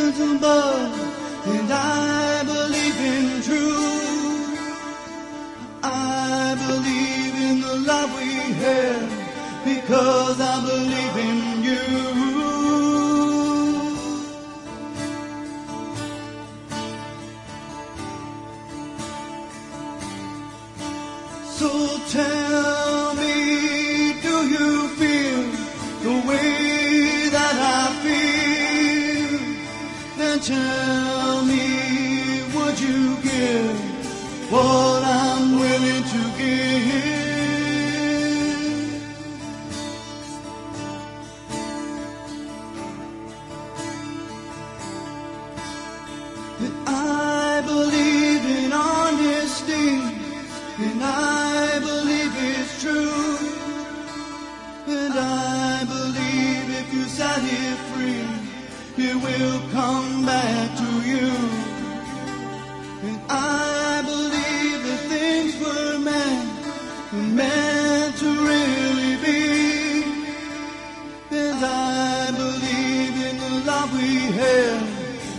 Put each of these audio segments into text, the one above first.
heavens above, and I believe in truth. I believe in the love we have, because I believe in you. So tell me, do you feel the way that I feel? Then tell me, would you give what I'm willing to give? And I believe in honesty, and I believe it's true, and I believe if you set it free, it will come back to you. And I believe that things were meant to really be, and I believe in the love we have,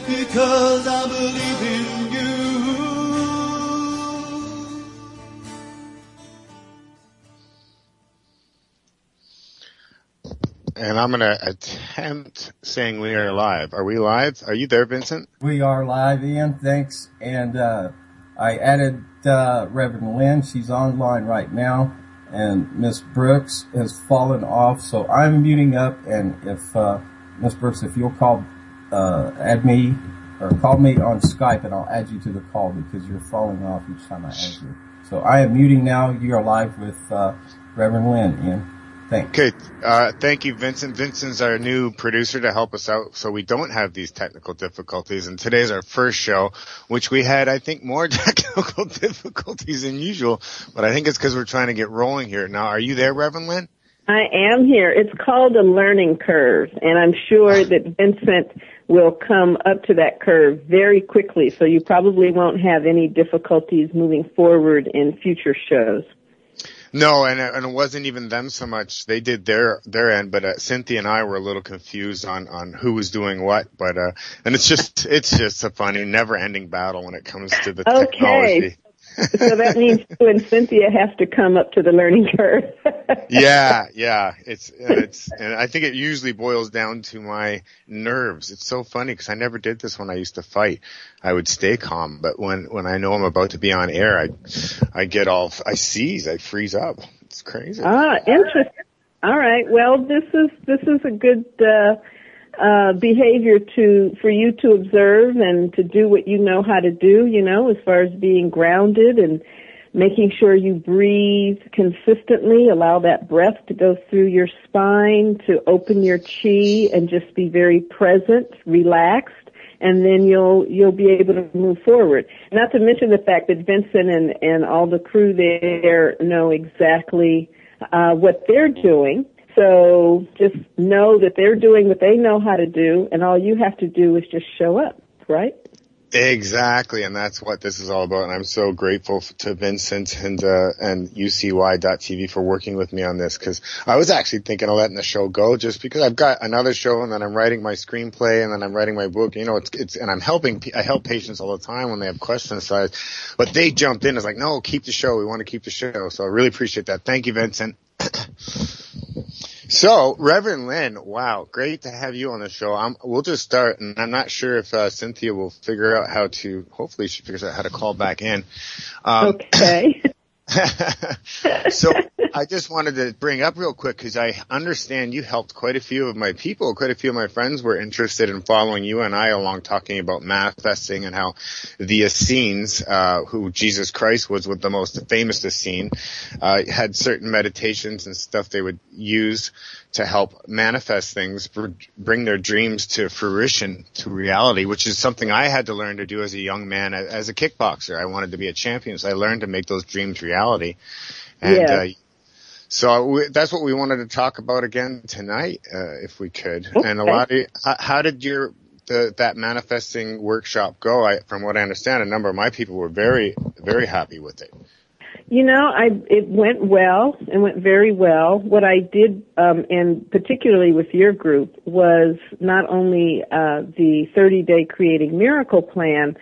because I believe in you. And I'm going to attempt saying we are live. Are we live? Are you there, Vincent? We are live, Ian. Thanks. And I added Reverend Lynn. She's online right now. And Miss Brooks has fallen off. So I'm muting up. And if Miss Brooks, if you'll add me or call me on Skype, and I'll add you to the call because you're falling off each time I add you. So I am muting now. You are live with Reverend Lynn, Ian. Thanks. Okay, thank you, Vincent. Vincent's our new producer to help us out so we don't have these technical difficulties. And today's our first show, which we had, I think, more technical difficulties than usual. But I think it's because we're trying to get rolling here. Now, are you there, Reverend Lynn? I am here. It's called a learning curve, and I'm sure that Vincent will come up to that curve very quickly, so you probably won't have any difficulties moving forward in future shows. No, and it wasn't even them so much. They did their end, but Cynthia and I were a little confused on who was doing what. But and it's just a funny, never-ending battle when it comes to the technology. So that means you and Cynthia have to come up to the learning curve. Yeah. And I think it usually boils down to my nerves. It's so funny because I never did this when I used to fight. I would stay calm, but when I know I'm about to be on air, I get all, I freeze up. It's crazy. Interesting. All right. Well, this is a good behavior for you to observe and to do what you know how to do, as far as being grounded and making sure you breathe consistently, allow that breath to go through your spine, to open your chi and just be very present, relaxed, and then you'll be able to move forward. Not to mention the fact that Vincent and all the crew there know exactly what they're doing. So just know that they're doing what they know how to do, and all you have to do is just show up, right? Exactly, and that's what this is all about. And I'm so grateful to Vincent and UCY.TV for working with me on this, because I was actually thinking of letting the show go just because I've got another show, and then I'm writing my screenplay, and then I'm writing my book. And I help patients all the time when they have questions. But they jumped in. It's like, no, keep the show. We want to keep the show. So I really appreciate that. Thank you, Vincent. So, Reverend Lynn, wow, great to have you on the show. We'll just start, and I'm not sure if Cynthia will figure out hopefully she figures out how to call back in. Okay. So I just wanted to bring up real quick, because I understand you helped quite a few of my people. Quite a few of my friends were interested in following you and I along, talking about manifesting and how the Essenes, who Jesus Christ was with the most famous Essene, had certain meditations and stuff they would use to help manifest things, bring their dreams to fruition, to reality, which is something I had to learn to do as a young man. As a kickboxer, I wanted to be a champion, so I learned to make those dreams reality. And so that's what we wanted to talk about again tonight, if we could. Okay. And how did that manifesting workshop go? From what I understand, a number of my people were very, very happy with it. It went well. It went very well. What I did, and particularly with your group, was not only the 30-day Creating Miracle Plan,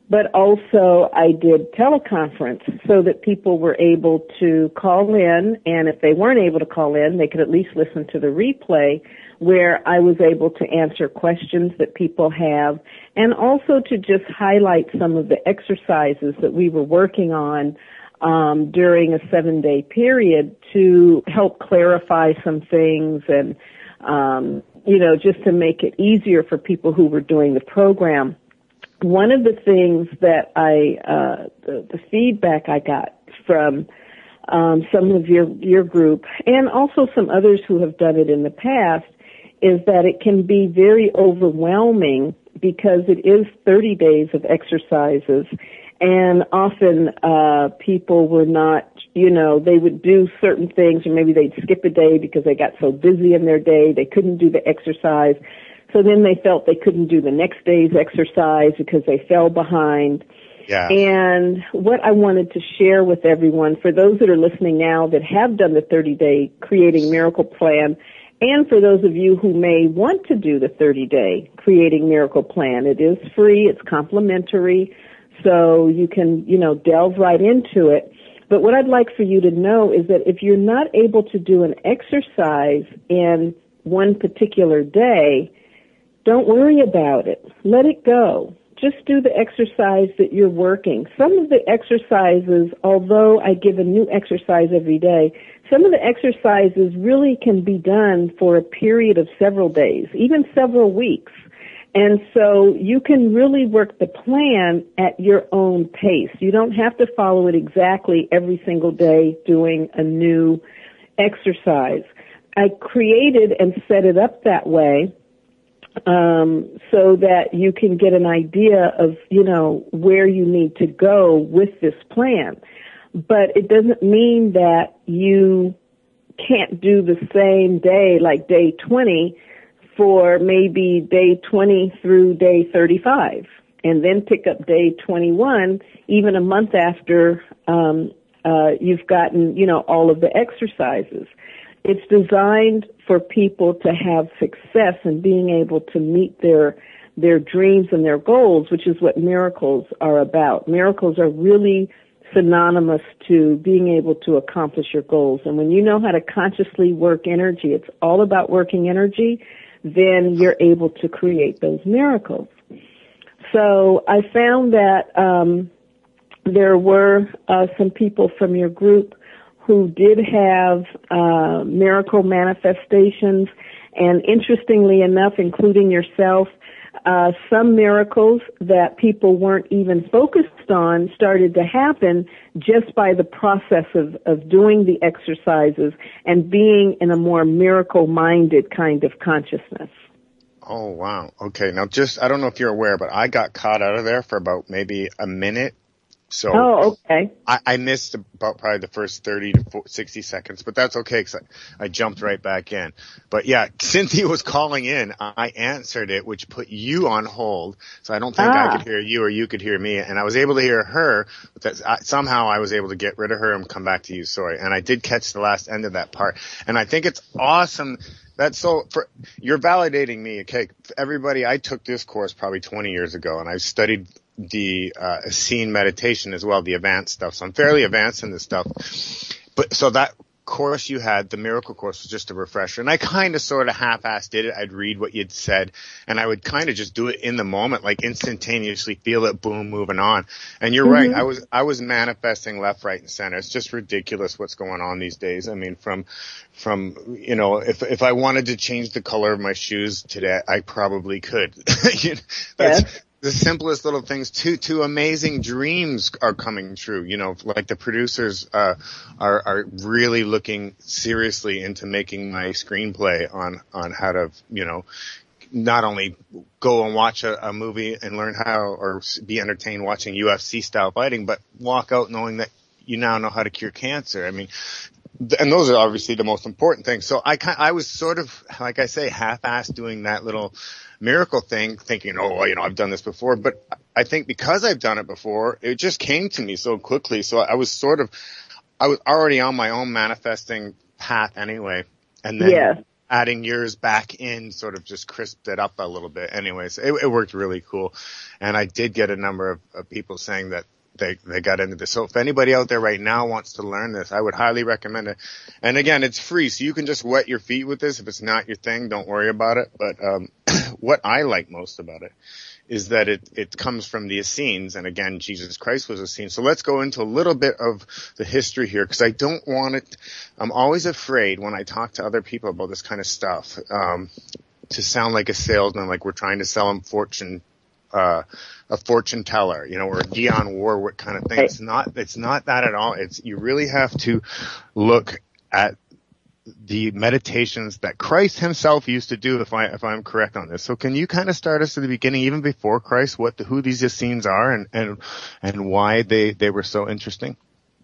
but also I did teleconference so that people were able to call in, and if they weren't able to call in, they could at least listen to the replay, where I was able to answer questions that people have, and also to just highlight some of the exercises that we were working on during a 7-day period to help clarify some things and, just to make it easier for people who were doing the program. One of the things that the feedback I got from some of your group, and also some others who have done it in the past, is that it can be very overwhelming because it is 30 days of exercises, and often people were not, they would do certain things, or maybe they'd skip a day because they got so busy in their day they couldn't do the exercise. So then they felt they couldn't do the next day's exercise because they fell behind. Yeah. And what I wanted to share with everyone, for those that are listening now that have done the 30-day Creating Miracle Plan, and for those of you who may want to do the 30-day Creating Miracle Plan, it is free, it's complimentary, so you can, delve right into it. But what I'd like for you to know is that if you're not able to do an exercise in one particular day, don't worry about it. Let it go. Just do the exercise that you're working. Some of the exercises, although I give a new exercise every day, some of the exercises really can be done for a period of several days, even several weeks. And so you can really work the plan at your own pace. You don't have to follow it exactly every single day doing a new exercise. I created and set it up that way so that you can get an idea of, where you need to go with this plan. But it doesn't mean that you can't do the same day, like day 20, for maybe day 20 through day 35, and then pick up day 21, even a month after you've gotten, all of the exercises. It's designed for people to have success in being able to meet their dreams and their goals, which is what miracles are about. Miracles are really synonymous to being able to accomplish your goals. And when you know how to consciously work energy, it's all about working energy, then you're able to create those miracles. So I found that there were some people from your group who did have miracle manifestations, and interestingly enough, including yourself, some miracles that people weren't even focused on started to happen just by the process of doing the exercises and being in a more miracle-minded kind of consciousness. Oh, wow. Okay. Now, I don't know if you're aware, but I got caught out of there for about maybe a minute. So okay. I missed about probably the first 30 to 60 seconds, but that's okay because I jumped right back in. But yeah, Cynthia was calling in. I answered it, which put you on hold. So I don't think I could hear you or you could hear me. And I was able to hear her, but somehow I was able to get rid of her and come back to you. Sorry. And I did catch the last end of that part. And I think it's awesome. You're validating me. Okay. Everybody, I took this course probably 20 years ago, and I studied the Essene meditation as well, the advanced stuff. So I'm fairly advanced in this stuff. But so that course you had, the miracle course, was just a refresher. And I kind of sort of half-assed did it. I'd read what you'd said, and I would kind of just do it in the moment, like instantaneously feel it, boom, moving on. And you're right. I was manifesting left, right, and center. It's just ridiculous what's going on these days. I mean, from if I wanted to change the color of my shoes today, I probably could. The simplest little things to amazing dreams are coming true. Like the producers are really looking seriously into making my screenplay on how to, not only go and watch a movie and learn how, or be entertained watching UFC style fighting, but walk out knowing that you now know how to cure cancer. I mean, and those are obviously the most important things. So I was sort of, like I say, half-assed doing that little miracle thing, thinking, I've done this before. But I think because I've done it before, it just came to me so quickly. So I was I was already on my own manifesting path anyway. And then adding yours back in sort of just crisped it up a little bit. Anyways, it worked really cool. And I did get a number of people saying that they got into this. So if anybody out there right now wants to learn this, I would highly recommend it. And again, it's free, so you can just wet your feet with this. If it's not your thing, don't worry about it. But what I like most about it is that it comes from the Essenes, and again, Jesus Christ was Essene. So let's go into a little bit of the history here, because I don't want it. I'm always afraid when I talk to other people about this kind of stuff to sound like a salesman, like we're trying to sell them a fortune teller, or a Dionne Warwick kind of thing. It's not that at all. You really have to look at the meditations that Christ himself used to do, if I'm correct on this. So can you kind of start us at the beginning, even before Christ, who these Essenes are and why they were so interesting?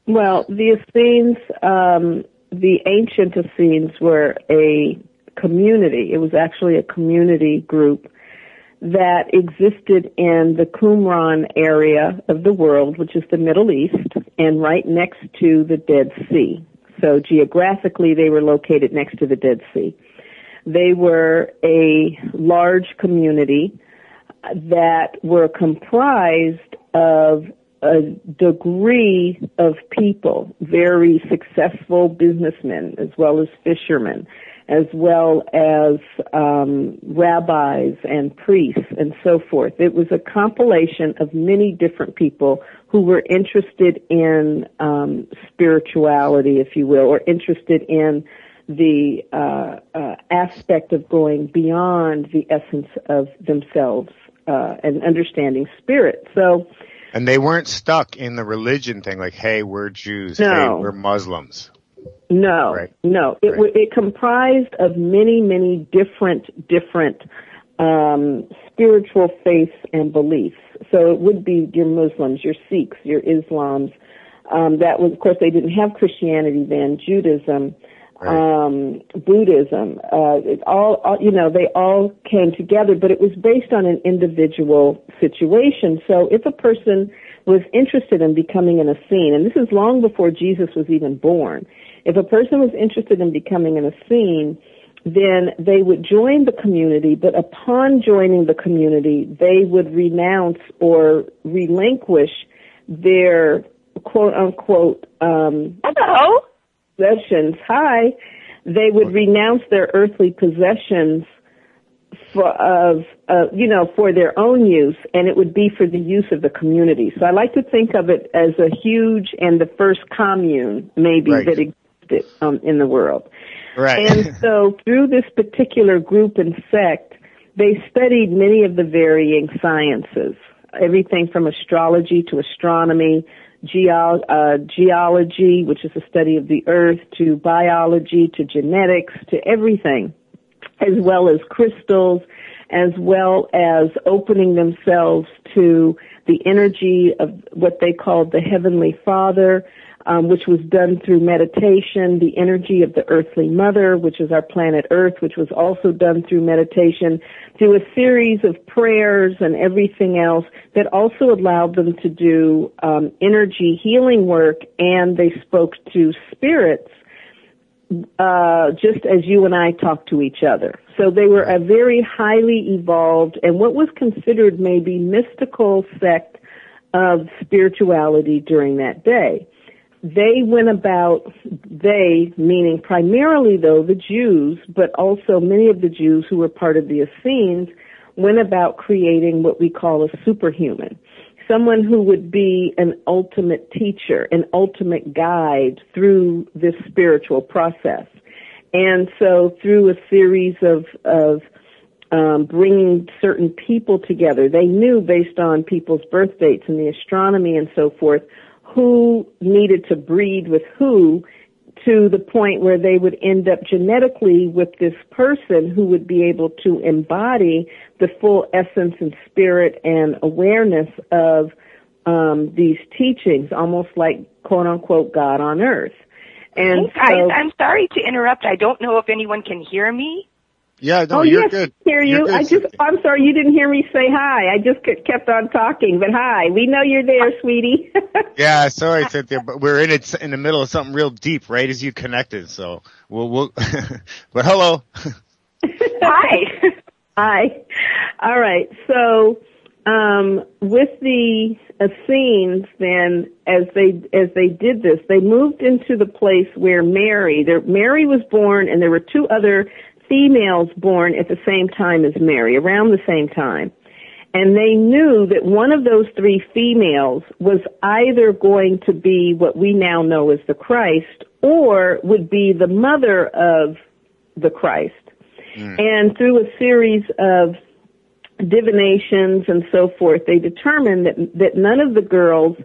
Well, the Essenes, the ancient Essenes were a community. It was actually a community group that existed in the Qumran area of the world, which is the Middle East, and right next to the Dead Sea. So geographically, they were located next to the Dead Sea. They were a large community that were comprised of a degree of people, very successful businessmen, as well as fishermen, as well as rabbis and priests and so forth. It was a compilation of many different people who were interested in spirituality, if you will, or interested in the aspect of going beyond the essence of themselves and understanding spirit. And they weren't stuck in the religion thing, like, hey, we're Jews, no. Hey, we're Muslims. No, right. No. It comprised of many different spiritual faiths and beliefs. So it would be your Muslims, your Sikhs, your Islams. That was, of course, they didn't have Christianity then. Judaism, right. Buddhism. They all came together, but it was based on an individual situation. So if a person was interested in becoming an Essene, and this is long before Jesus was even born. If a person was interested in becoming an Essene, then they would join the community, but upon joining the community, they would renounce or relinquish their quote-unquote hello? possessions. Hi. They would renounce their earthly possessions for their own use, and it would be for the use of the community. So I like to think of it as a huge and the first commune, maybe, right. that existed in the world. Right. And so through this particular group and sect, they studied many of the varying sciences, everything from astrology to astronomy, geology, which is the study of the earth, to biology, to genetics, to everything, as well as crystals, as well as opening themselves to the energy of what they called the Heavenly Father, which was done through meditation, the energy of the Earthly Mother, which is our planet Earth, which was also done through meditation, through a series of prayers and everything else that also allowed them to do energy healing work, and they spoke to spirits just as you and I talk to each other. So they were a very highly evolved and what was considered maybe mystical sect of spirituality during that day. They went about, meaning primarily though the Jews, but also many of the Jews who were part of the Essenes, went about creating what we call a superhuman. Someone who would be an ultimate teacher, an ultimate guide through this spiritual process. And so through a series of bringing certain people together, they knew based on people's birth dates and the astronomy and so forth, who needed to breed with who, to the point where they would end up genetically with this person who would be able to embody the full essence and spirit and awareness of these teachings, almost like quote-unquote God on earth. And I'm sorry to interrupt. I don't know if anyone can hear me. Yeah, no, you're yes, good. I hear you. I'm sorry you didn't hear me say hi. I just kept on talking, but hi. We know you're there, sweetie. Yeah, sorry, Cynthia, but we're in the middle of something real deep right as you connected. So we'll but hello. Hi. Hi. All right. So, with the Essenes, then, as they did this, they moved into the place where Mary was born, and there were two other females born at the same time as Mary, around the same time. And they knew that one of those three females was either going to be what we now know as the Christ, or would be the mother of the Christ. And through a series of divinations and so forth, they determined that none of the girls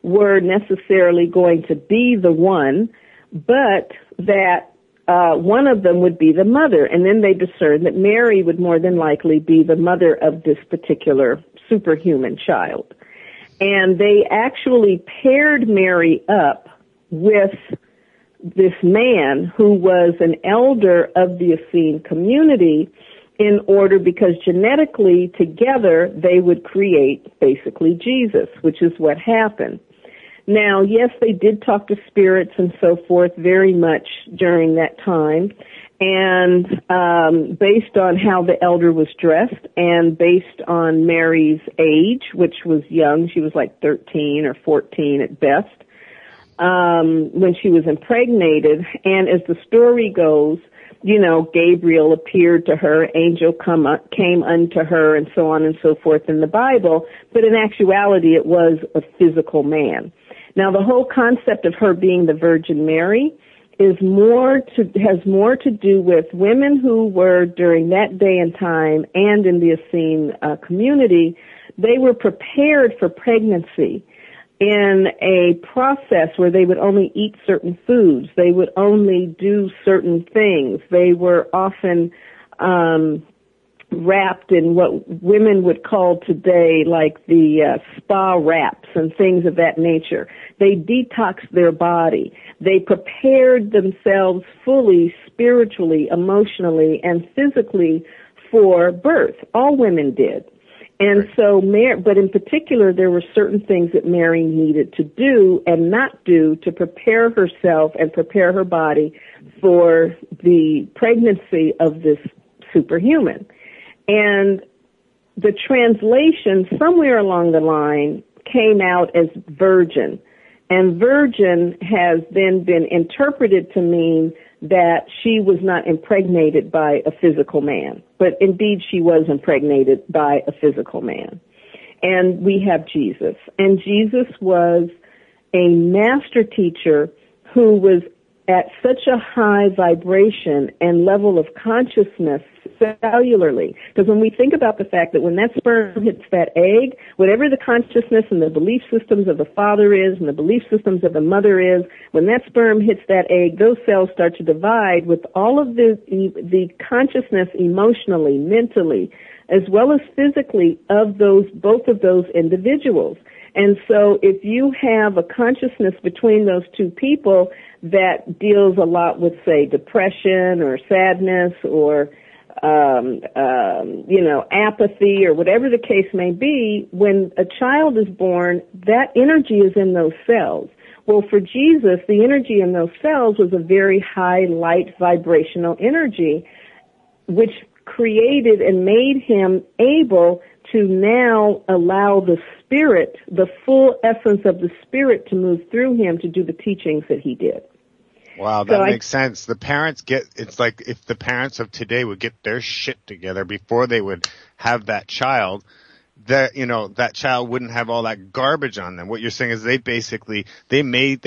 were necessarily going to be the one, but that one of them would be the mother. And then they discerned that Mary would more than likely be the mother of this particular superhuman child. And they actually paired Mary up with this man who was an elder of the Essene community because genetically together they would create basically Jesus, which is what happened. Now, yes, they did talk to spirits and so forth very much during that time, and based on how the elder was dressed and based on Mary's age, which was young, she was like 13 or 14 at best, when she was impregnated. And as the story goes, Gabriel appeared to her, angel came unto her, and so on and so forth in the Bible, but in actuality it was a physical man. Now, the whole concept of her being the Virgin Mary has more to do with women who were during that day and time and in the Essene community. They were prepared for pregnancy in a process where they would only eat certain foods. They would only do certain things. They were often wrapped in what women would call today like the spa wraps and things of that nature. They detoxed their body. They prepared themselves fully, spiritually, emotionally, and physically for birth. All women did. And so, but in particular, there were certain things that Mary needed to do and not do to prepare herself and prepare her body for the pregnancy of this superhuman. And the translation somewhere along the line came out as virgin. And virgin has then been interpreted to mean that she was not impregnated by a physical man. But indeed, she was impregnated by a physical man. And we have Jesus. And Jesus was a master teacher who was at such a high vibration and level of consciousness cellularly. Because when we think about the fact that when that sperm hits that egg, whatever the consciousness and the belief systems of the father is and the belief systems of the mother is, when that sperm hits that egg, those cells start to divide with all of the consciousness emotionally, mentally, as well as physically of both of those individuals. And so if you have a consciousness between those two people that deals a lot with, say, depression or sadness or, apathy or whatever the case may be, when a child is born, that energy is in those cells. Well, for Jesus, the energy in those cells was a very high light vibrational energy, which created and made him able to now allow the Spirit, the full essence of the Spirit, to move through him to do the teachings that he did. Wow, that makes sense. The parents it's like if the parents of today would get their shit together before they would have that child, that child wouldn't have all that garbage on them. What you're saying is they made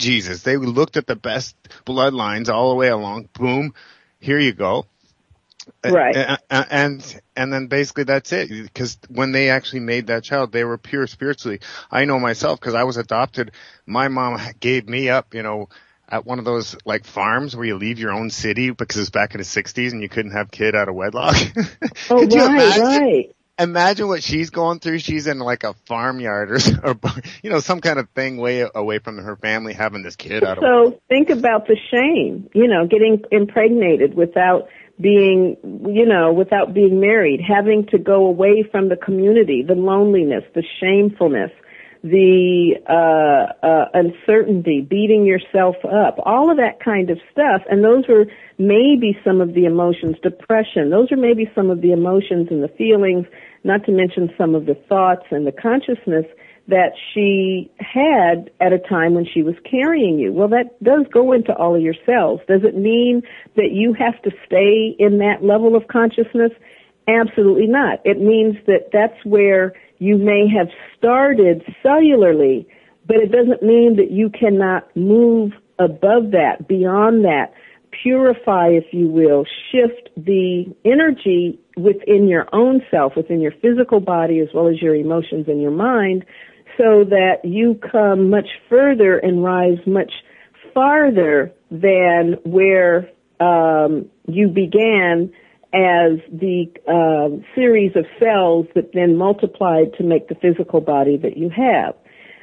Jesus. They looked at the best bloodlines all the way along. Boom, here you go. Right. And then basically that's it. Because when they actually made that child, they were pure spiritually. I know myself because I was adopted. My mom gave me up, at one of those like farms where you leave your own city because it's back in the 60s and you couldn't have kid out of wedlock. Oh, right. Imagine what she's going through. She's in like a farmyard or some kind of thing way away from her family, having this kid out of wedlock. So think about the shame, getting impregnated without being, without being married, having to go away from the community, the loneliness, the shamefulness, the uncertainty, beating yourself up, all of that kind of stuff. And those were maybe some of the emotions, depression. Those are maybe some of the emotions and the feelings, not to mention some of the thoughts and the consciousness that she had at a time when she was carrying you. Well, that does go into all of your cells. Does it mean that you have to stay in that level of consciousness? Absolutely not. It means that that's where you may have started cellularly, but it doesn't mean that you cannot move above that, beyond that, purify, if you will, shift the energy within your own self, within your physical body as well as your emotions and your mind, so that you come much further and rise much farther than where you began as the series of cells that then multiplied to make the physical body that you have.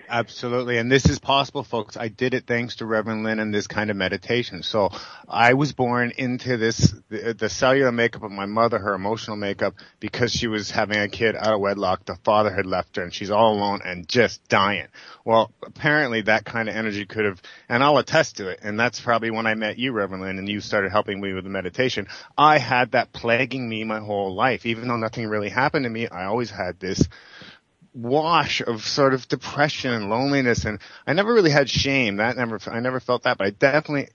Absolutely. And this is possible, folks. I did it thanks to Reverend Lynn and this kind of meditation. So I was born into this, the cellular makeup of my mother, her emotional makeup, because she was having a kid out of wedlock. The father had left her and she's all alone and just dying. Well, apparently that kind of energy could have, and I'll attest to it. And that's probably when I met you, Reverend Lynn, and you started helping me with the meditation. I had that plaguing me my whole life. Even though nothing really happened to me, I always had this wash of sort of depression and loneliness, and I never really had shame. I never felt that, but I definitely,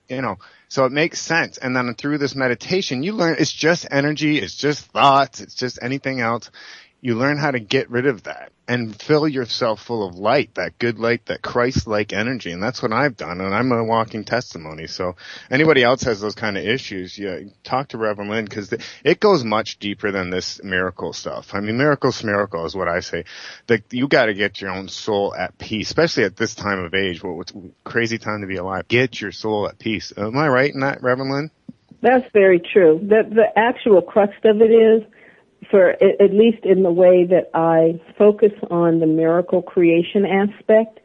so it makes sense. And then through this meditation, you learn it's just energy, it's just thoughts, it's just anything else. You learn how to get rid of that and fill yourself full of light, that good light, that Christ-like energy. And that's what I've done, and I'm a walking testimony. So anybody else has those kind of issues, talk to Reverend Lynn, because it goes much deeper than this miracle stuff. I mean, miracle is what I say. You got to get your own soul at peace, especially at this time of age. What's a crazy time to be alive. Get your soul at peace. Am I right in that, Reverend Lynn? That's very true. The actual crux of it is, for at least in the way that I focus on the miracle creation aspect,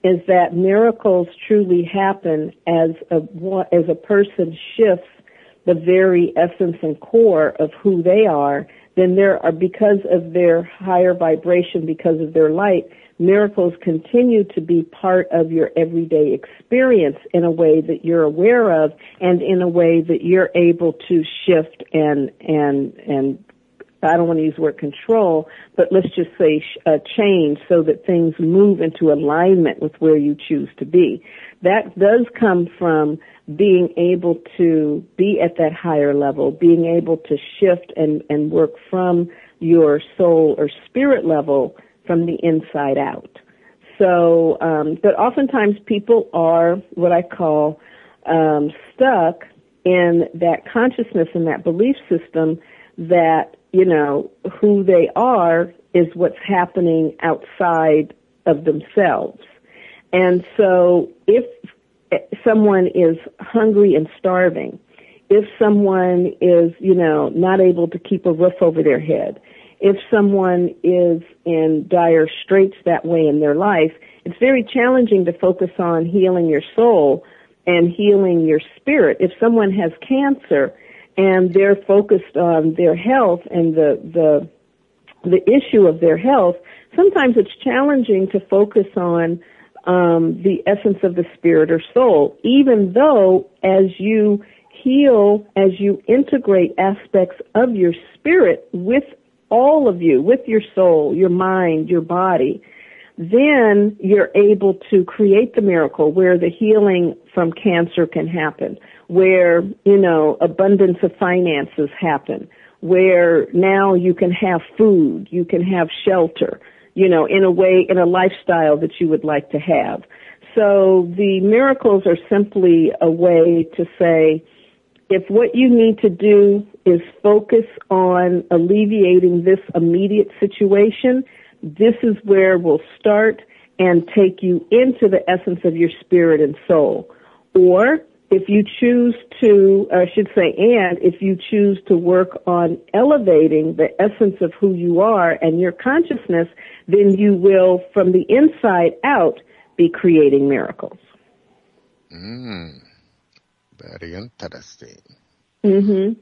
is that miracles truly happen as a person shifts the very essence and core of who they are. Then there are, because of their higher vibration, because of their light, miracles continue to be part of your everyday experience in a way that you're aware of, and in a way that you're able to shift and I don't want to use the word control, but let's just say change, so that things move into alignment with where you choose to be. That does come from being able to be at that higher level, being able to shift and work from your soul or spirit level from the inside out. So, but oftentimes people are what I call stuck in that consciousness and that belief system that who they are is what's happening outside of themselves. And so if someone is hungry and starving, if someone is, not able to keep a roof over their head, if someone is in dire straits that way in their life, it's very challenging to focus on healing your soul and healing your spirit. If someone has cancer and they're focused on their health and the issue of their health, sometimes it's challenging to focus on the essence of the spirit or soul, even though as you heal, as you integrate aspects of your spirit with all of you, with your soul, your mind, your body, then you're able to create the miracle where the healing from cancer can happen, where, abundance of finances happen, where now you can have food, you can have shelter, in a lifestyle that you would like to have. So the miracles are simply a way to say, if what you need to do is focus on alleviating this immediate situation, this is where we'll start and take you into the essence of your spirit and soul. Or if you choose to, or I should say, and if you choose to work on elevating the essence of who you are and your consciousness, then you will, from the inside out, be creating miracles. Very interesting. Mm-hmm.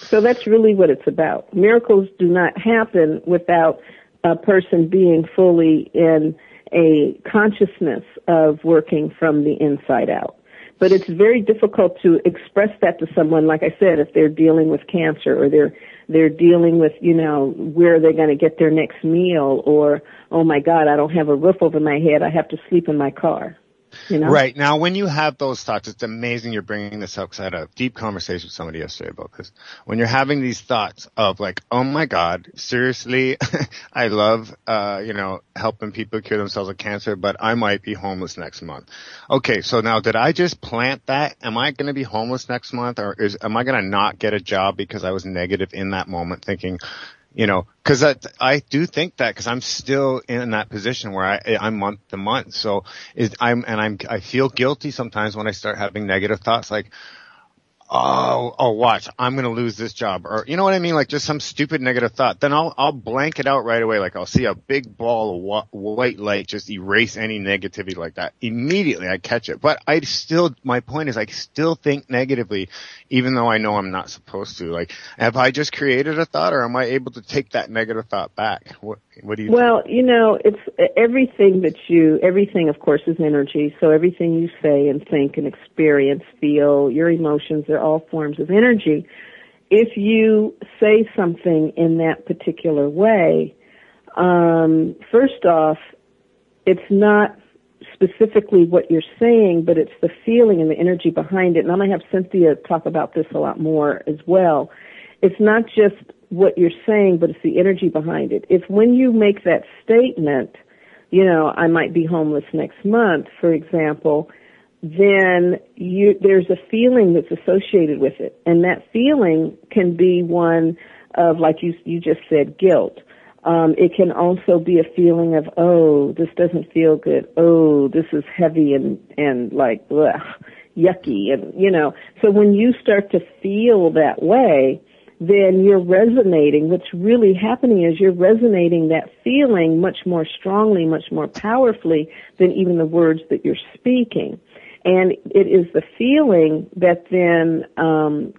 So that's really what it's about. Miracles do not happen without a person being fully in a consciousness of working from the inside out. But it's very difficult to express that to someone, like I said, if they're dealing with cancer or they're dealing with, where they're going to get their next meal, or, oh my God, I don't have a roof over my head, I have to sleep in my car. Right. Now, when you have those thoughts, it's amazing you're bringing this up, because I had a deep conversation with somebody yesterday about this. When you're having these thoughts of like, oh my God, seriously, I love, helping people cure themselves of cancer, but I might be homeless next month. Okay, so now did I just plant that? Am I going to be homeless next month, or am I going to not get a job because I was negative in that moment, thinking, because I do think that, because I'm still in that position where I'm month to month. So I feel guilty sometimes when I start having negative thoughts, like, oh, watch, I'm going to lose this job, or you know what I mean? Like just some stupid negative thought. Then I'll blank it out right away. Like I'll see a big ball of white light just erase any negativity like that. Immediately I catch it. But my point is I still think negatively, even though I know I'm not supposed to. Like, have I just created a thought, or am I able to take that negative thought back? What do you think? Well, it's everything of course is energy. So everything you say and think and experience, feel, your emotions, they're all forms of energy. If you say something in that particular way, first off, it's not specifically what you're saying, but it's the feeling and the energy behind it. And I'm going to have Cynthia talk about this a lot more as well. It's not just what you're saying, but it's the energy behind it. If when you make that statement, I might be homeless next month, for example, then there's a feeling that's associated with it. And that feeling can be one of, like you just said, guilt. It can also be a feeling of, oh, this doesn't feel good. Oh, this is heavy and like, ugh, yucky. And, so when you start to feel that way, then you're resonating. What's really happening is you're resonating that feeling much more strongly, much more powerfully than even the words that you're speaking. And it is the feeling that then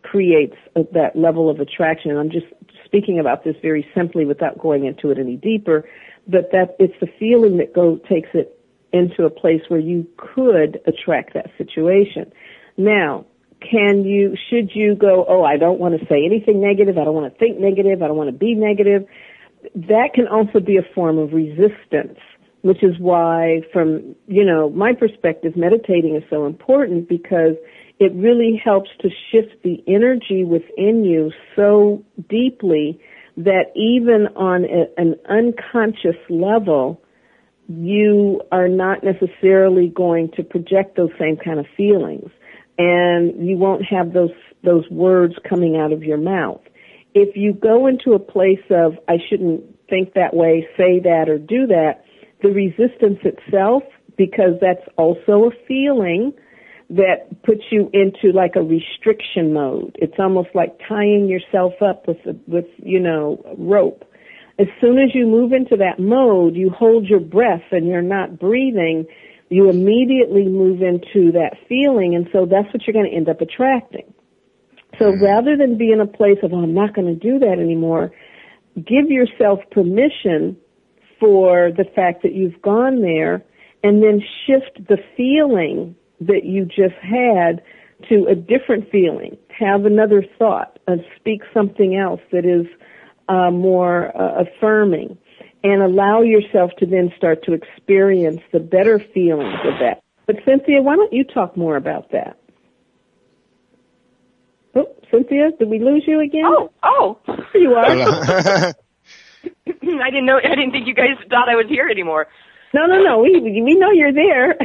creates that level of attraction. And I'm just speaking about this very simply without going into it any deeper, but that it's the feeling that takes it into a place where you could attract that situation. Now, should you go, oh, I don't want to say anything negative, I don't want to think negative, I don't want to be negative? That can also be a form of resistance, which is why, from, my perspective, meditating is so important, because it really helps to shift the energy within you so deeply that even on an unconscious level, you are not necessarily going to project those same kind of feelings. And you won't have those words coming out of your mouth. If you go into a place of, I shouldn't think that way, say that, or do that, the resistance itself, because that's also a feeling that puts you into like a restriction mode. It's almost like tying yourself up with rope. As soon as you move into that mode, you hold your breath and you're not breathing, you immediately move into that feeling, and so that's what you're going to end up attracting. So rather than be in a place of, oh, I'm not going to do that anymore, give yourself permission for the fact that you've gone there, and then shift the feeling that you just had to a different feeling. Have another thought, speak something else that is more affirming. And allow yourself to then start to experience the better feelings of that. But Cynthia, why don't you talk more about that? Oh, Cynthia, did we lose you again? Oh, here you are. I didn't think you guys thought I was here anymore. No. We know you're there.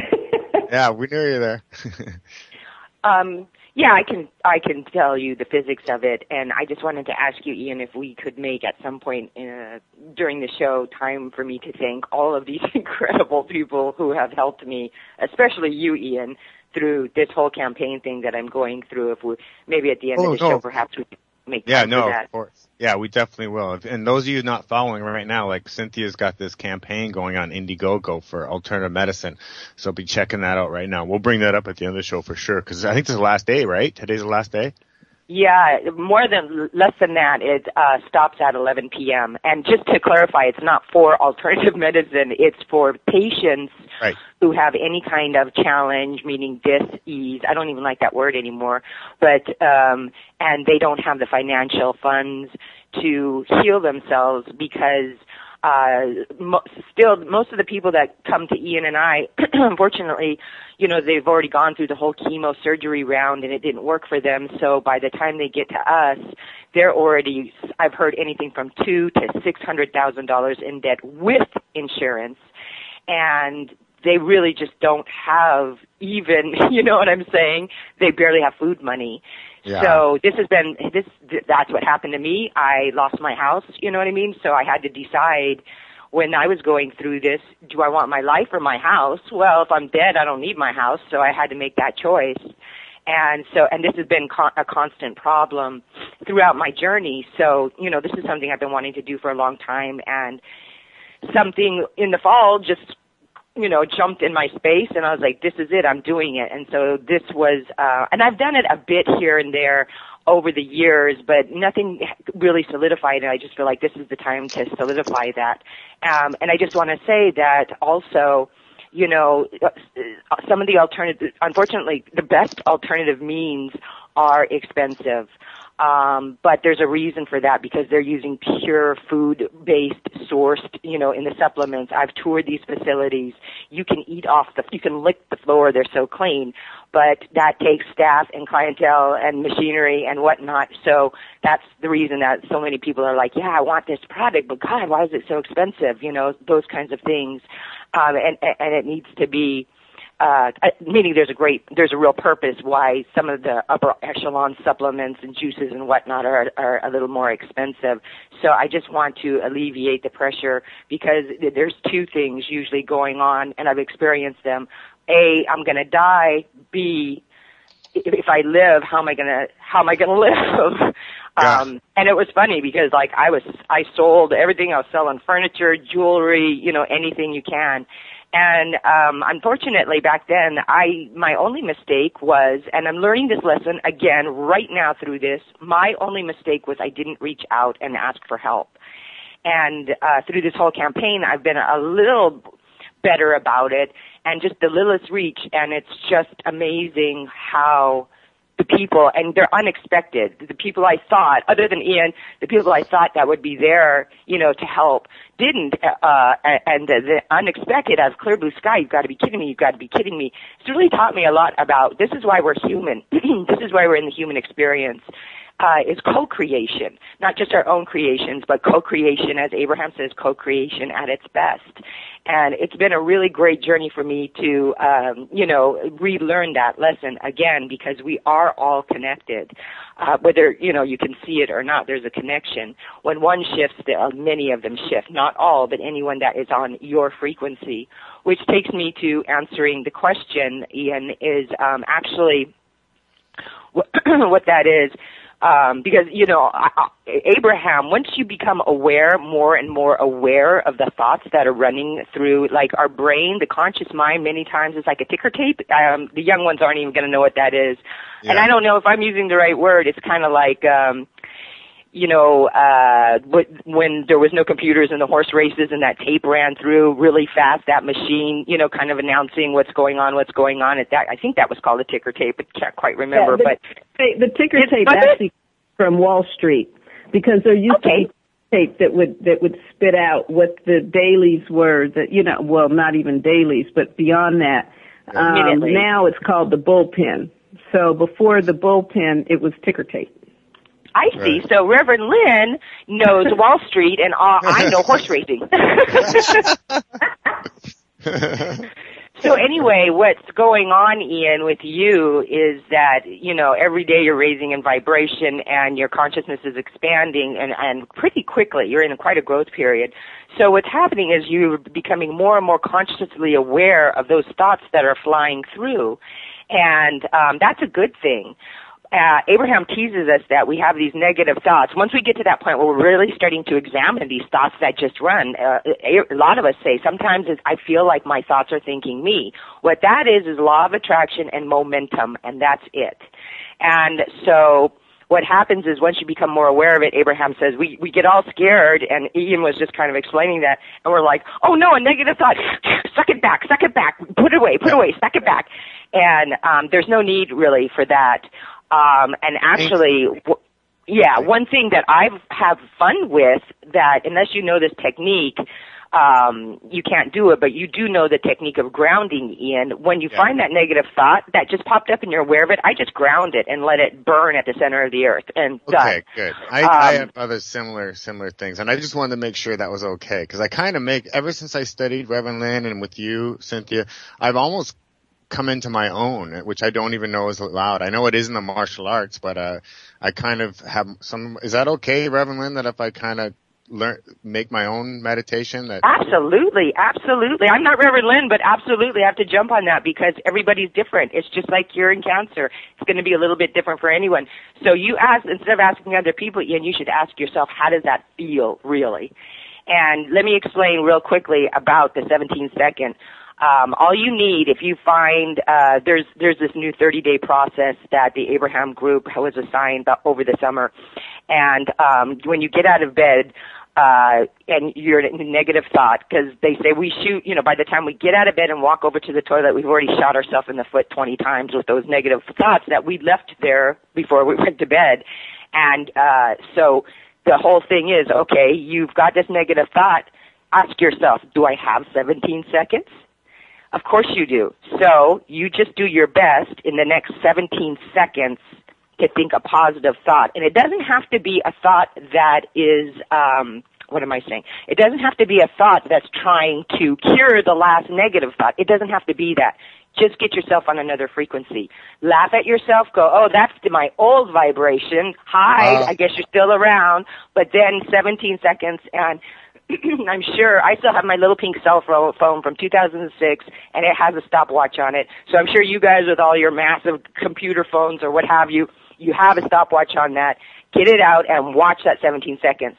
Yeah, we know you're there. Yeah, I can tell you the physics of it, and I just wanted to ask you, Ian, if we could make at some point during the show time for me to thank all of these incredible people who have helped me, especially you, Ian, through this whole campaign thing that I'm going through. If we maybe at the end of the show, perhaps we could make time for that. Of course. Yeah, we definitely will. And those of you not following right now, like Cynthia's got this campaign going on Indiegogo for alternative medicine. So be checking that out right now. We'll bring that up at the end of the show for sure, because I think this is the last day, right? Today's the last day? Yeah, less than that. It stops at 11 p.m. And just to clarify, it's not for alternative medicine. It's for patients who have any kind of challenge, meaning dis-ease. I don't even like that word anymore. But and they don't have the financial funds to heal themselves because still, most of the people that come to Ian and I, unfortunately, they've already gone through the whole chemo surgery round and it didn't work for them. So by the time they get to us, they're already, I've heard anything from $200,000 to $600,000 in debt with insurance. And they really just don't have even, you know what I'm saying? They barely have food money. Yeah. So that's what happened to me. I lost my house, you know what I mean? So I had to decide when I was going through this, do I want my life or my house? Well, if I'm dead, I don't need my house, so I had to make that choice. And this has been a constant problem throughout my journey. So, this is something I've been wanting to do for a long time, and something in the fall just jumped in my space, and I was like, this is it, I'm doing it. And so this was, and I've done it a bit here and there over the years, but nothing really solidified, and I just feel like this is the time to solidify that. And I just want to say that also, some of the alternative, unfortunately, the best alternative means are expensive. But there's a reason for that because they're using pure food-based sourced, in the supplements. I've toured these facilities. You can you can lick the floor. They're so clean, but that takes staff and clientele and machinery and whatnot. So that's the reason that so many people are like, yeah, I want this product, but God, why is it so expensive? Those kinds of things. And it needs to be, meaning there's a real purpose why some of the upper echelon supplements and juices and whatnot are a little more expensive. So I just want to alleviate the pressure because there's two things usually going on, and I've experienced them. A, I'm going to die. B, if I live, how am I going to live? Yeah. And it was funny because I sold everything. I was selling furniture, jewelry, anything you can. And unfortunately, back then, my only mistake was, and I'm learning this lesson again right now through this, my only mistake was I didn't reach out and ask for help. And through this whole campaign, I've been a little better about it and just the littlest reach, and it's just amazing how the people, and they're unexpected. The people I thought, other than Ian, the people I thought that would be there, to help, didn't. And the unexpected, as clear blue sky, you've got to be kidding me, you've got to be kidding me. It's really taught me a lot about, this is why we're human. This is why we're in the human experience. Is co-creation, not just our own creations, but co-creation, as Abraham says, co-creation at its best. And it's been a really great journey for me to, relearn that lesson again, because we are all connected. Whether, you can see it or not, there's a connection. When one shifts, many of them shift. Not all, but anyone that is on your frequency. Which takes me to answering the question, Ian, is actually what that is. Because, Abraham, once you become more and more aware of the thoughts that are running through, like our brain, the conscious mind, many times is like a ticker tape. The young ones aren't even going to know what that is. Yeah. And I don't know if I'm using the right word. It's kind of like, when there was no computers in the horse races and that tape ran through really fast, that machine, kind of announcing what's going on. I think that was called a ticker tape. I can't quite remember. Yeah, the ticker tape actually from Wall Street, because there used to be tape that would spit out what the dailies were, not even dailies, but beyond that. Now it's called the bullpen. So before the bullpen, it was ticker tape. I see. Right. So Reverend Lynn knows Wall Street, and I know horse racing. So anyway, what's going on, Ian, with you is that, every day you're raising in vibration and your consciousness is expanding and pretty quickly. You're in quite a growth period. So what's happening is you're becoming more and more consciously aware of those thoughts that are flying through. And that's a good thing. Abraham teases us that we have these negative thoughts. Once we get to that point where we're really starting to examine these thoughts that just run, a lot of us say sometimes I feel like my thoughts are thinking me. What that is law of attraction and momentum, and that's it. And so what happens is once you become more aware of it, Abraham says, we get all scared, and Ian was just kind of explaining that, and we're like, oh no, a negative thought, suck it back, put it away, suck it back. And there's no need really for that. And actually, one thing that I have fun with that, unless you know this technique, you can't do it, but you do know the technique of grounding, Ian. When you find that negative thought that just popped up and you're aware of it, I just ground it and let it burn at the center of the earth and done. Okay, good. I have other similar things, and I just wanted to make sure that was okay, because I kind of ever since I studied Reverend Lynn and with you, Cynthia, I've almost come into my own, which I don't even know is allowed. I know it is in the martial arts, but I kind of have some. Is that okay, Reverend Lynn, that if I kind of make my own meditation? Absolutely. I'm not Reverend Lynn, but absolutely I have to jump on that because everybody's different. It's just like curing cancer. It's going to be a little bit different for anyone. So you instead of asking other people, Ian, you should ask yourself, how does that feel really? And let me explain real quickly about the 17-second. All you need, if you find there's this new 30-day process that the Abraham group was assigned over the summer, and when you get out of bed and you're in a negative thought, because they say we shoot, by the time we get out of bed and walk over to the toilet, we've already shot ourselves in the foot 20 times with those negative thoughts that we left there before we went to bed, and so the whole thing is, okay, you've got this negative thought. Ask yourself, do I have 17 seconds? Of course you do. So you just do your best in the next 17 seconds to think a positive thought. And it doesn't have to be a thought that is, what am I saying? It doesn't have to be a thought that's trying to cure the last negative thought. It doesn't have to be that. Just get yourself on another frequency. Laugh at yourself. Go, oh, that's my old vibration. Hide. I guess you're still around. But then 17 seconds and I'm sure I still have my little pink cell phone from 2006, and it has a stopwatch on it. So I'm sure you guys with all your massive computer phones or what have you, you have a stopwatch on that. Get it out and watch that 17 seconds.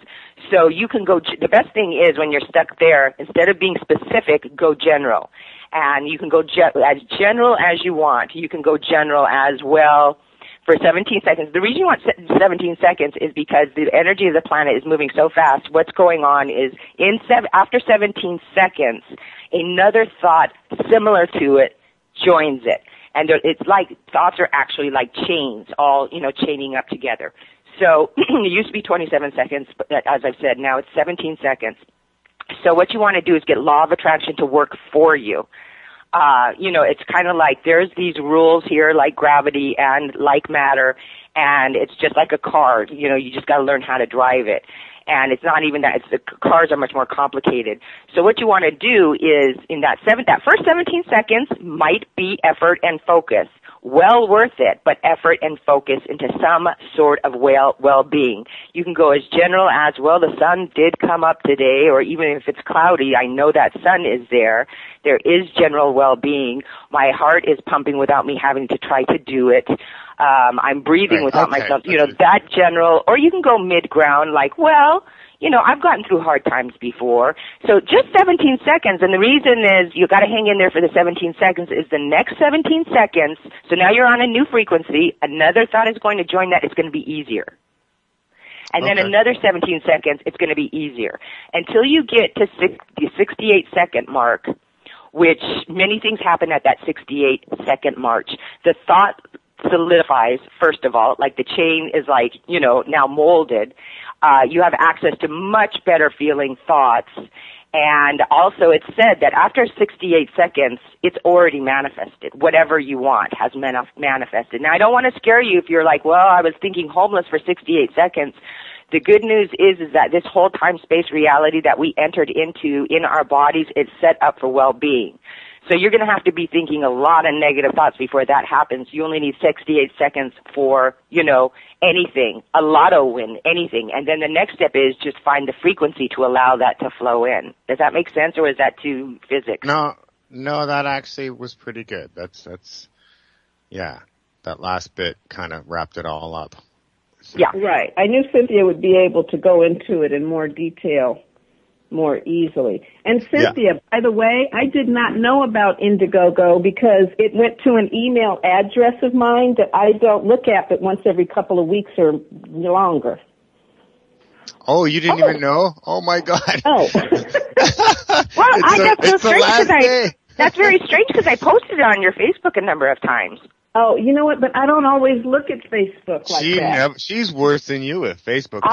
So you can go, the best thing is when you're stuck there, instead of being specific, go general. And you can go as general as you want. You can go general as well. For 17 seconds. The reason you want 17 seconds is because the energy of the planet is moving so fast. What's going on is after 17 seconds, another thought similar to it joins it. And it's like thoughts are actually like chains, all, chaining up together. So it used to be 27 seconds, but as I've said, now it's 17 seconds. So what you want to do is get law of attraction to work for you. It's kind of like there's these rules here like gravity and like matter, and it's just like a car. You just got to learn how to drive it. And it's not even that. The cars are much more complicated. So what you want to do is in that first 17 seconds might be effort and focus. Well worth it, but effort and focus into some sort of well-being. You can go as general as, well, the sun did come up today, or even if it's cloudy, I know that sun is there. There is general well-being. My heart is pumping without me having to try to do it. I'm breathing without myself, that general. Or you can go mid-ground, like, well, I've gotten through hard times before. So just 17 seconds, and the reason is you got to hang in there for the 17 seconds is the next 17 seconds, so now you're on a new frequency, another thought is going to join that, it's going to be easier. And then another 17 seconds, it's going to be easier. Until you get to the 68-second mark, which many things happen at that 68-second march. The thought solidifies, first of all, like the chain is like, now molded. You have access to much better feeling thoughts. And also it's said that after 68 seconds, it's already manifested. Whatever you want has manifested. Now, I don't want to scare you if you're like, well, I was thinking homeless for 68 seconds. The good news is that this whole time-space reality that we entered into in our bodies is set up for well-being. So you're going to have to be thinking a lot of negative thoughts before that happens. You only need 68 seconds for, anything, a lotto win, anything. And then the next step is just find the frequency to allow that to flow in. Does that make sense, or is that too physics? No, that actually was pretty good. That's that last bit kind of wrapped it all up. So. Yeah, right. I knew Cynthia would be able to go into it in more detail. more easily. And Cynthia, by the way, I did not know about Indiegogo because it went to an email address of mine that I don't look at but once every couple of weeks or longer. Oh, you didn't even know? Oh my God. Oh. Well, that's very strange because I posted it on your Facebook a number of times. Oh, you know what? But I don't always look at Facebook like that. She's worse than you at Facebook.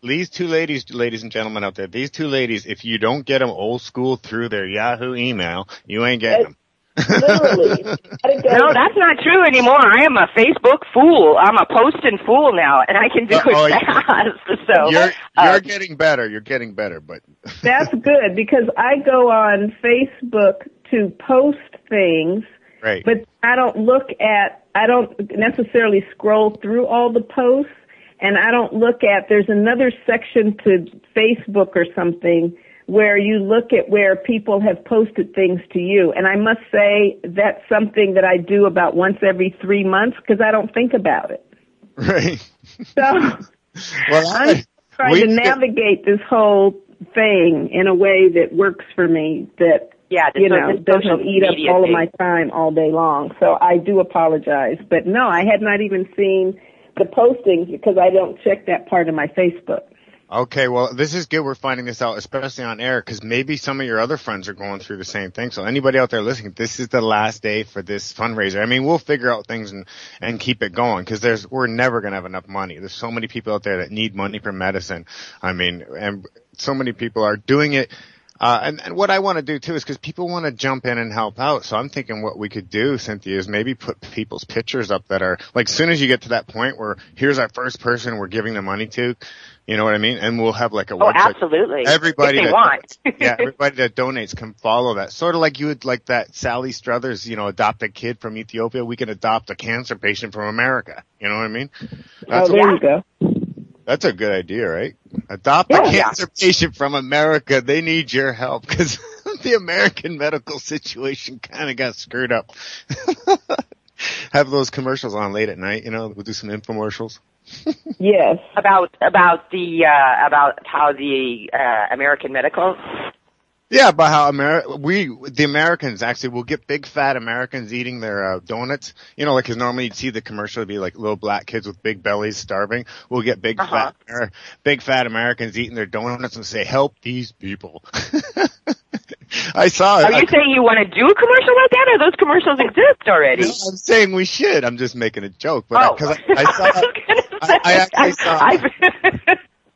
These two ladies, ladies and gentlemen out there, these two ladies, if you don't get them old school through their Yahoo email, you ain't getting them. Literally. No, that's not true anymore. I am a Facebook fool. I'm a posting fool now, and I can do it fast. So you're getting better. You're getting better, but that's good because I go on Facebook to post things. Right. But I don't necessarily scroll through all the posts, and I don't look at, there's another section to Facebook or something where you look at where people have posted things to you. And I must say that's something that I do about once every 3 months because I don't think about it. Right. So I'm trying to navigate this whole thing in a way that works for me that doesn't eat up all of my time all day long. So I do apologize. But no, I had not even seen the postings because I don't check that part of my Facebook. Okay, well, this is good we're finding this out, especially on air, because maybe some of your other friends are going through the same thing. So anybody out there listening, this is the last day for this fundraiser. I mean, we'll figure out things and keep it going, because we're never going to have enough money. There's so many people out there that need money for medicine. I mean, and so many people are doing it. And what I want to do too is because people want to jump in and help out. So I'm thinking what we could do, Cynthia, is maybe put people's pictures up that are like, as soon as you get to that point where here's our first person we're giving the money to, you know what I mean? And we'll have like a website. Oh, absolutely. Everybody if they want. Everybody that donates can follow that. Sort of like you would like that Sally Struthers, adopt a kid from Ethiopia. We can adopt a cancer patient from America. You know what I mean? There you go. That's a good idea, right? Adopt a cancer patient from America. They need your help because the American medical situation kind of got screwed up. Have those commercials on late at night, we'll do some infomercials. Yes. About how the American medical. Yeah, about how the Americans actually will get big fat Americans eating their donuts. Like, cause normally you'd see the commercial, it'd be like little black kids with big bellies starving. We'll get big fat Americans eating their donuts and say, help these people. I saw it. Are you saying you want to do a commercial like that, or those commercials exist already? No, I'm saying we should. I'm just making a joke, but because I saw.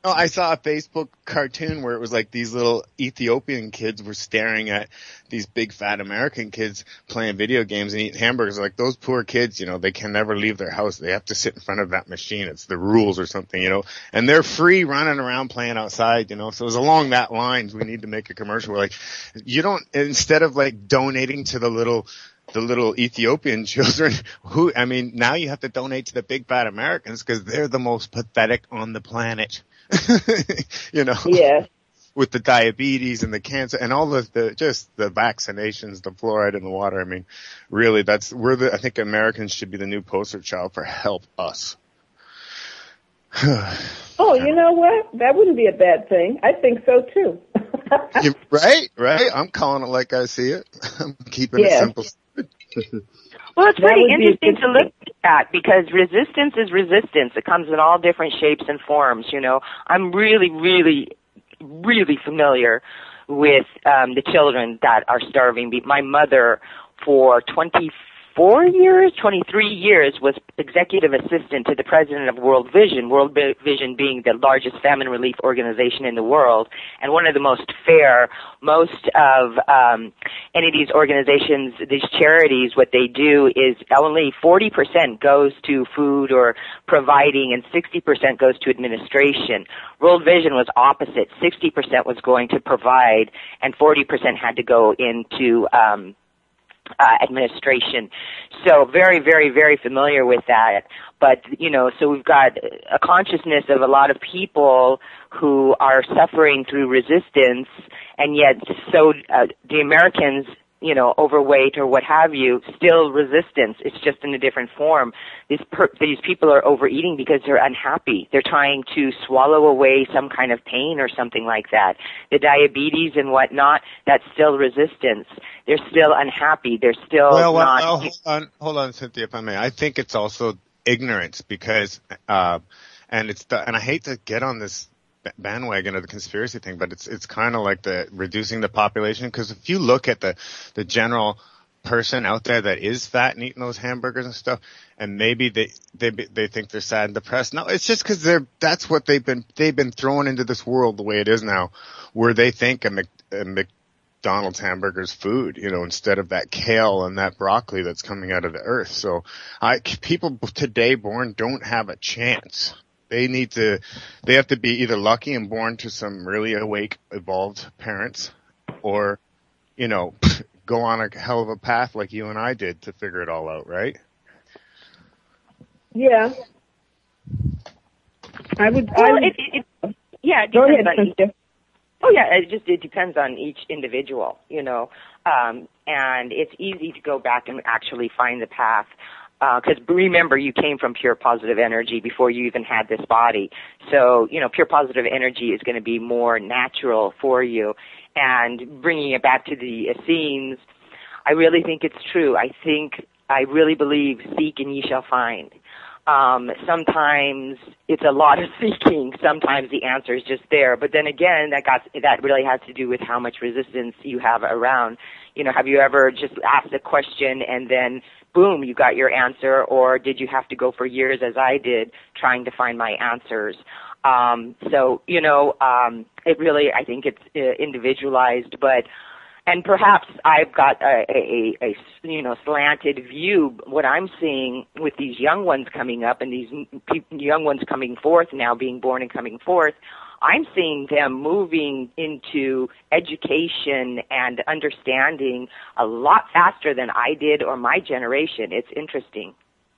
I saw a Facebook cartoon where it was like these little Ethiopian kids were staring at these big fat American kids playing video games and eating hamburgers. Like those poor kids, they can never leave their house. They have to sit in front of that machine. It's the rules or something, and they're free running around playing outside, So it was along that lines. We need to make a commercial where instead of like donating to the little Ethiopian children now you have to donate to the big fat Americans because they're the most pathetic on the planet. Yes. With the diabetes and the cancer and all of the vaccinations, the fluoride in the water. I mean, really, I think Americans should be the new poster child for help us. Oh, you know what? That wouldn't be a bad thing. I think so too. Right. I'm calling it like I see it. I'm keeping it simple. Well, it's pretty interesting to look at because resistance is resistance. It comes in all different shapes and forms, I'm really, really, really familiar with the children that are starving. My mother, for 23 years, was executive assistant to the president of World Vision being the largest famine relief organization in the world, and one of the most fair. Most of any of these organizations, these charities, what they do is only 40% goes to food or providing, and 60% goes to administration. World Vision was opposite. 60% was going to provide, and 40% had to go into administration. So very, very, very familiar with that. But, so we've got a consciousness of a lot of people who are suffering through resistance, and yet the Americans, overweight or what have you, still resistance. It's just in a different form. These people are overeating because they're unhappy. They're trying to swallow away some kind of pain or something like that. The diabetes and whatnot, that's still resistance. They're still unhappy. They're still hold on, Cynthia, if I may. I think it's also ignorance because, and I hate to get on this bandwagon of the conspiracy thing, but it's kind of like the reducing the population, because if you look at the general person out there that is fat and eating those hamburgers and stuff, and maybe they think they're sad and depressed. No, it's just because that's what they've been thrown into this world the way it is now, where they think a McDonald's hamburger's food, instead of that kale and that broccoli that's coming out of the earth. So people today born don't have a chance. They have to be either lucky and born to some really awake, evolved parents, or, go on a hell of a path like you and I did to figure it all out, right? Yeah. Go ahead, Cynthia. Oh yeah, it depends on each individual, and it's easy to go back and actually find the path. Because remember, you came from pure positive energy before you even had this body. So, pure positive energy is going to be more natural for you. And bringing it back to the Essenes, I really think it's true. I really believe, seek and ye shall find. Sometimes it's a lot of seeking. Sometimes the answer is just there. But then again, that really has to do with how much resistance you have around. Have you ever just asked a question and then boom, you got your answer, or did you have to go for years, as I did, trying to find my answers? It really, I think it's individualized, and perhaps I've got a slanted view. What I'm seeing with these young ones coming up and these young ones coming forth now, being born and coming forth, I'm seeing them moving into education and understanding a lot faster than I did or my generation. It's interesting.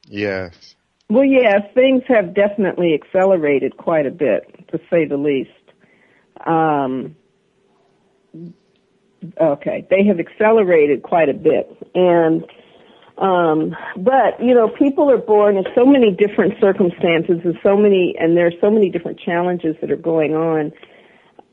Yes. Well, yeah, things have definitely accelerated quite a bit, to say the least. They have accelerated quite a bit. But people are born in so many different circumstances and there are so many different challenges that are going on.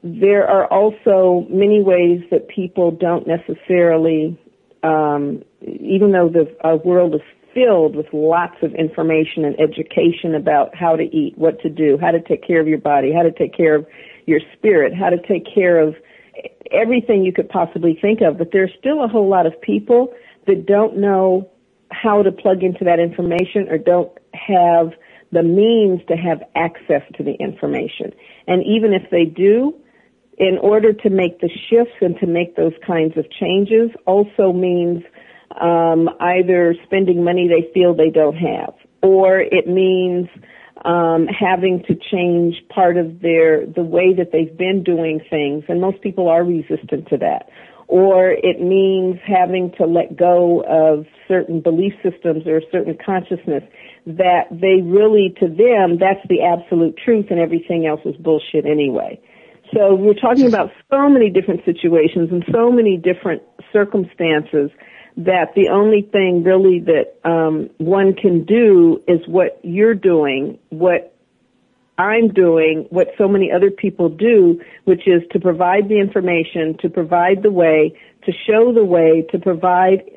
There are also many ways that people don't necessarily, even though our world is filled with lots of information and education about how to eat, what to do, how to take care of your body, how to take care of your spirit, how to take care of everything you could possibly think of, but there's still a whole lot of people that don't know how to plug into that information or don't have the means to have access to the information. And even if they do, in order to make the shifts and to make those kinds of changes also means either spending money they feel they don't have, or it means having to change part of the way that they've been doing things, and most people are resistant to that. Or it means having to let go of certain belief systems or a certain consciousness that they really, to them, that's the absolute truth and everything else is bullshit anyway. So we're talking about so many different situations and so many different circumstances that the only thing really that one can do is what you're doing, what I'm doing, what so many other people do, which is to provide the information, to provide the way, to show the way, to provide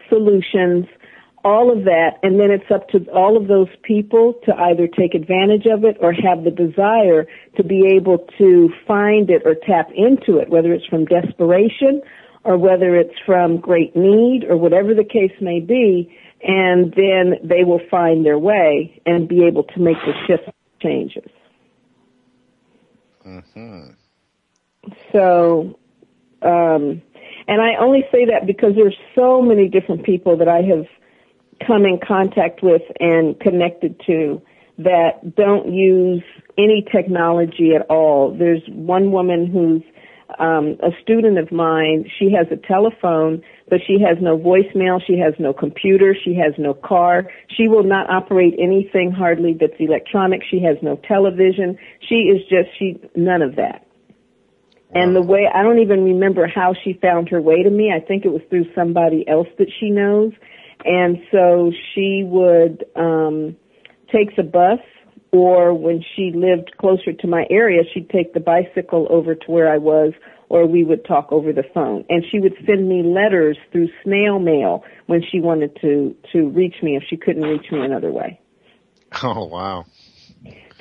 solutions, all of that, and then it's up to all of those people to either take advantage of it or have the desire to be able to find it or tap into it, whether it's from desperation or whether it's from great need or whatever the case may be, and then they will find their way and be able to make the shift changes. Mm-hmm. So, and I only say that because there's so many different people that I have come in contact with and connected to that don't use any technology at all. There's one woman who's a student of mine. She has a telephone, but she has no voicemail. She has no computer. She has no car. She will not operate anything hardly that's electronic. She has no television. None of that. And the way, I don't even remember how she found her way to me. I think it was through somebody else that she knows. And so she would take the bus, or when she lived closer to my area, she'd take the bicycle over to where I was, or we would talk over the phone. And she would send me letters through snail mail when she wanted to reach me if she couldn't reach me another way. Oh, wow.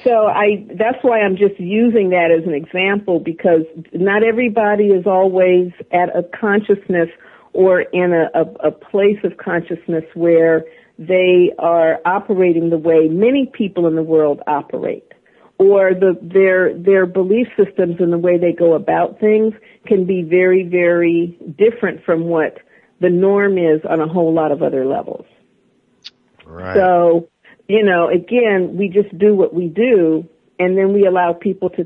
So that's why I'm just using that as an example, because not everybody is always at a consciousness or in a place of consciousness where they are operating the way many people in the world operate, or their belief systems and the way they go about things can be very, very different from what the norm is on a whole lot of other levels. Right. So, again, we just do what we do, and then we allow people to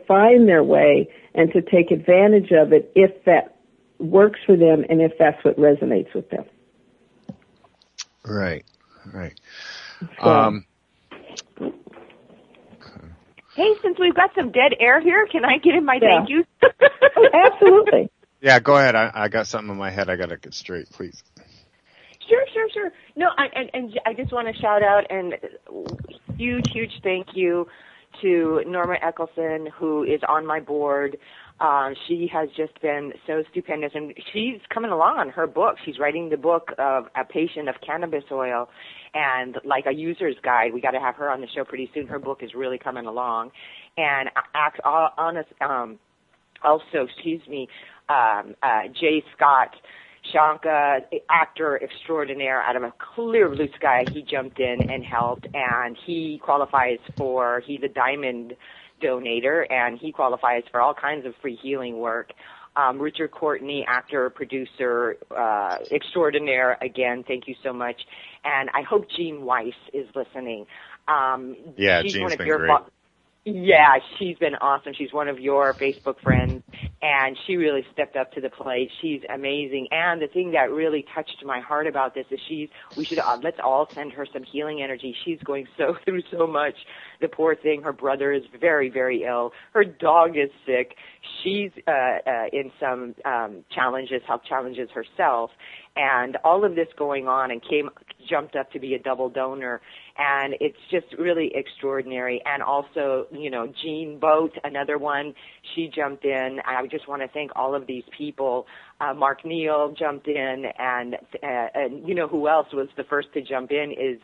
find their way and to take advantage of it if that works for them and if that's what resonates with them. Right. So, Hey, since we've got some dead air here, can I get in my thank yous? Oh, absolutely. Yeah, go ahead. I got something in my head I got to get straight, please. Sure. No, I just want to shout out and huge thank you to Norma Eccleston, who is on my board. She has just been so stupendous, and she's coming along on her book. She's writing the book of A Patient of Cannabis Oil, and like a user's guide. We got to have her on the show pretty soon. Her book is really coming along, and also, Jay Scott, Shanka, actor extraordinaire out of a clear blue sky. He jumped in and helped, and he qualifies he's a diamond donator, and he qualifies for all kinds of free healing work. Richard Courtney, actor, producer, extraordinaire, again, thank you so much. And I hope Jean Weiss is listening. She's Jean's been great. Yeah, she's been awesome. She's one of your Facebook friends, and she really stepped up to the plate. She's amazing. And the thing that really touched my heart about this is let's all send her some healing energy. She's going through so much. The poor thing, her brother is very, very ill. Her dog is sick. She's in some health challenges herself. And all of this going on, and jumped up to be a double donor, and it's just really extraordinary. And also, Jean Boat, another one, she jumped in. I just want to thank all of these people. Mark Neal jumped in, and who else was the first to jump in is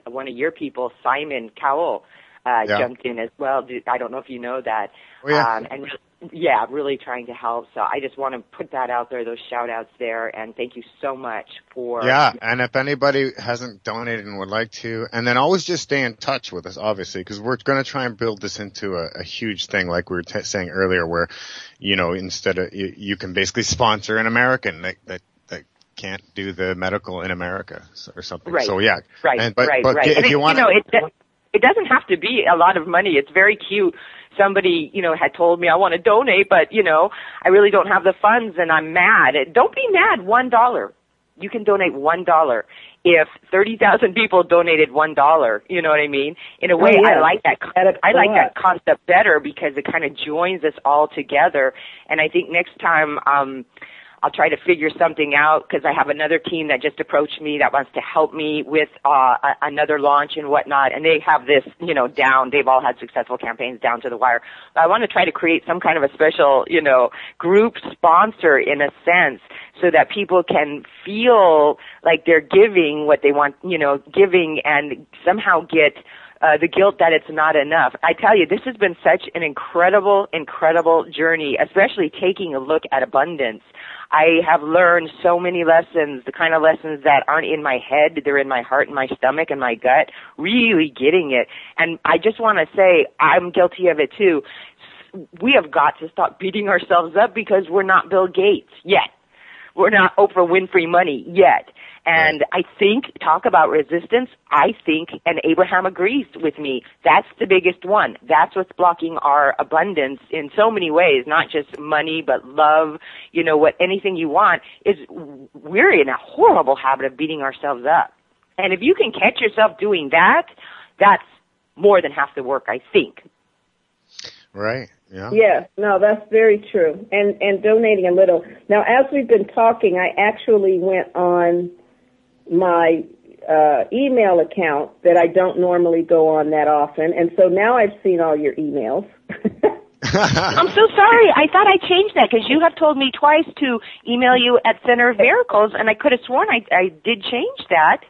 one of your people, Simon Cowell, jumped in as well. I don't know if you know that. Oh, yeah. Really trying to help. So I just want to put that out there, those shout outs there, and thank you so much for... Yeah, and if anybody hasn't donated and would like to, and then always just stay in touch with us, obviously, because we're going to try and build this into a huge thing, like we were saying earlier, where, instead of, you can basically sponsor an American that can't do the medical in America or something. Right. So yeah. Right. But if you want it doesn't have to be a lot of money. It's very cute. Somebody, had told me I want to donate, but, I really don't have the funds and I'm mad. Don't be mad. $1. You can donate $1. If 30,000 people donated $1, you know what I mean? In a way, I like that. I like that concept better because it kind of joins us all together. And I think next time, I'll try to figure something out because I have another team that just approached me that wants to help me with another launch and whatnot, and they have this, down. They've all had successful campaigns down to the wire. But I want to try to create some kind of a special, group sponsor in a sense so that people can feel like they're giving what they want, giving and somehow get the guilt that it's not enough. I tell you, this has been such an incredible journey, especially taking a look at abundance. I have learned so many lessons, the kind of lessons that aren't in my head, they're in my heart and my stomach and my gut, really getting it. And I just want to say, I'm guilty of it too. We have got to stop beating ourselves up because we're not Bill Gates yet. We're not Oprah Winfrey Money yet. And I think, talk about resistance, I think, and Abraham agrees with me, that's the biggest one. That's what's blocking our abundance in so many ways, not just money, but love, anything you want, is we're in a horrible habit of beating ourselves up. And if you can catch yourself doing that, that's more than half the work, I think. Right. Yeah. Yes, no, that's very true. And donating a little. Now, as we've been talking, I actually went on my email account that I don't normally go on that often, and so now I've seen all your emails. I'm so sorry. I thought I changed that because you have told me twice to email you at Center of Miracles, and I could have sworn I did change that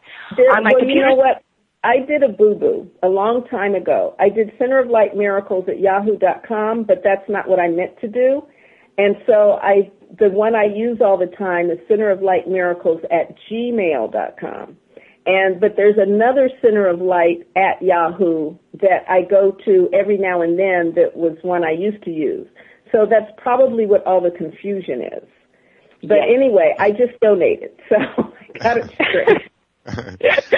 on my computer. You know what? I did a boo-boo a long time ago. I did Center of Light Miracles at yahoo.com, but that's not what I meant to do. And so the one I use all the time is Center of Light Miracles at gmail.com. But there's another Center of Light at Yahoo that I go to every now and then that was one I used to use. So that's probably what all the confusion is. But anyway, I just donated, so I got it straight.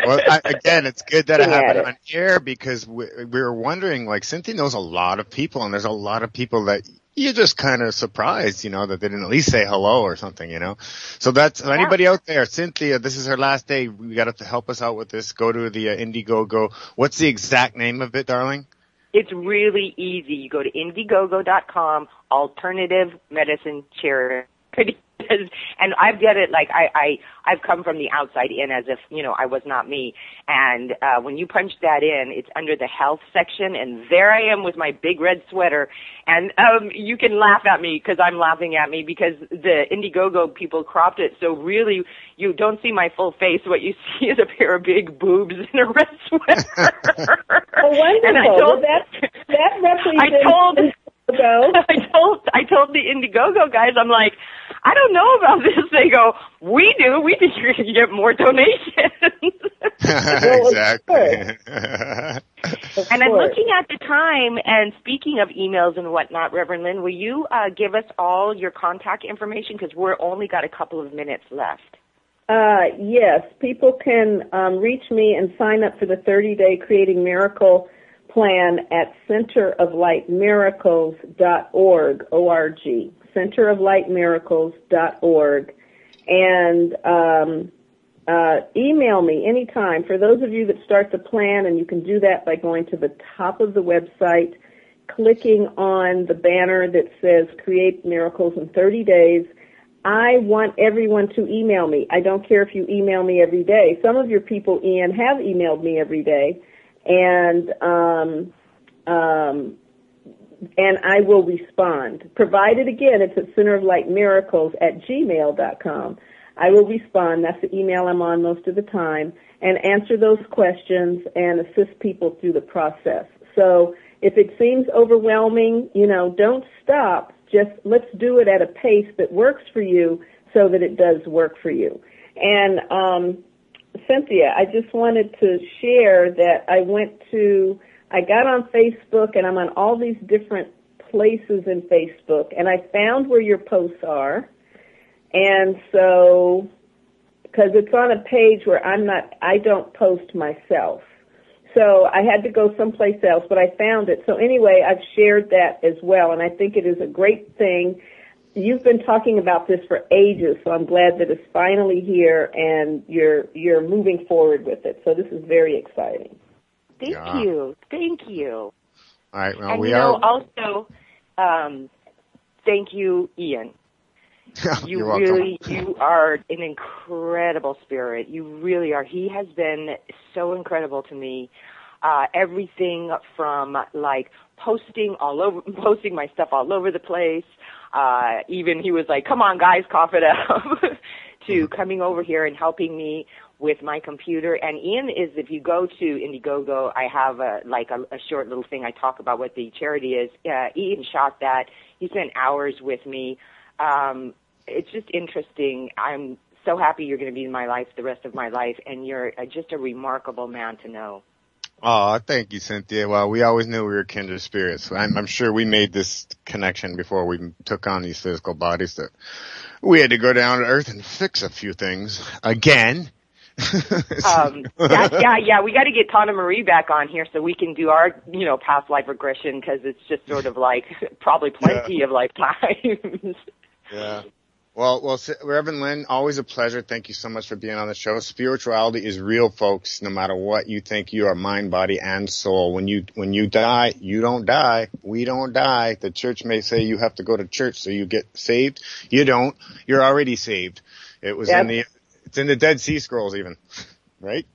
Well, again, it's good that it happened on air because we were wondering, like, Cynthia knows a lot of people, and there's a lot of people that you're just kind of surprised, you know, that they didn't at least say hello or something, you know. So that's anybody out there. Cynthia, this is her last day. We got to help us out with this. Go to the Indiegogo. What's the exact name of it, darling? It's really easy. You go to Indiegogo.com, alternative medicine charity. And I've got it like I've come from the outside in as if, you know, I was not me. And when you punch that in, it's under the health section, and there I am with my big red sweater. And you can laugh at me because I'm laughing at me because the Indiegogo people cropped it. So really, you don't see my full face. What you see is a pair of big boobs in a red sweater. Oh, wonderful. And I told, that represents... I told the Indiegogo guys, I'm like, I don't know about this. They go, we do. We think you're going to get more donations. Exactly. And I'm looking at the time, and speaking of emails and whatnot, Reverend Lynn, will you give us all your contact information? Because we're only got a couple of minutes left. Yes, people can reach me and sign up for the 30-day Creating Miracle plan at centeroflightmiracles.org, O-R-G, centeroflightmiracles.org, and email me anytime. For those of you that start the plan, and you can do that by going to the top of the website, clicking on the banner that says Create Miracles in 30 Days, I want everyone to email me. I don't care if you email me every day. Some of your people, Ian, have emailed me every day. And I will respond. Provided, again, it's at centeroflightmiracles@gmail.com. I will respond. That's the email I'm on most of the time, and answer those questions and assist people through the process. So if it seems overwhelming, you know, don't stop. Just let's do it at a pace that works for you so that it does work for you. And Cynthia, I just wanted to share that I got on Facebook, and I'm on all these different places in Facebook, and I found where your posts are. And so, because it's on a page where I don't post myself. So I had to go someplace else, but I found it. So anyway, I've shared that as well, and I think it is a great thing. You've been talking about this for ages, so I'm glad that it's finally here and you're moving forward with it. So this is very exciting. Thank you. All right. Well, and also, thank you, Ian. You're welcome. You are an incredible spirit. You really are. He has been so incredible to me. Everything from like posting my stuff all over the place. Even he was like, "Come on, guys, cough it up," to coming over here and helping me with my computer. And Ian is, if you go to Indiegogo, I have a short little thing I talk about what the charity is. Ian shot that. He spent hours with me. It's just interesting. I'm so happy you're going to be in my life the rest of my life, and you're just a remarkable man to know. Oh, thank you, Cynthia. Well, we always knew we were kindred spirits. I'm sure we made this connection before we took on these physical bodies, that we had to go down to earth and fix a few things again. Yeah. We got to get Tana Marie back on here so we can do our, past life regression, because it's just sort of like probably plenty of lifetimes. Yeah. Well, Reverend Lynn, always a pleasure. Thank you so much for being on the show. Spirituality is real, folks, no matter what you think you are, mind, body, and soul. When you die, you don't die. We don't die. The church may say you have to go to church so you get saved. You don't. You're already saved. It was it's in the Dead Sea Scrolls even, right?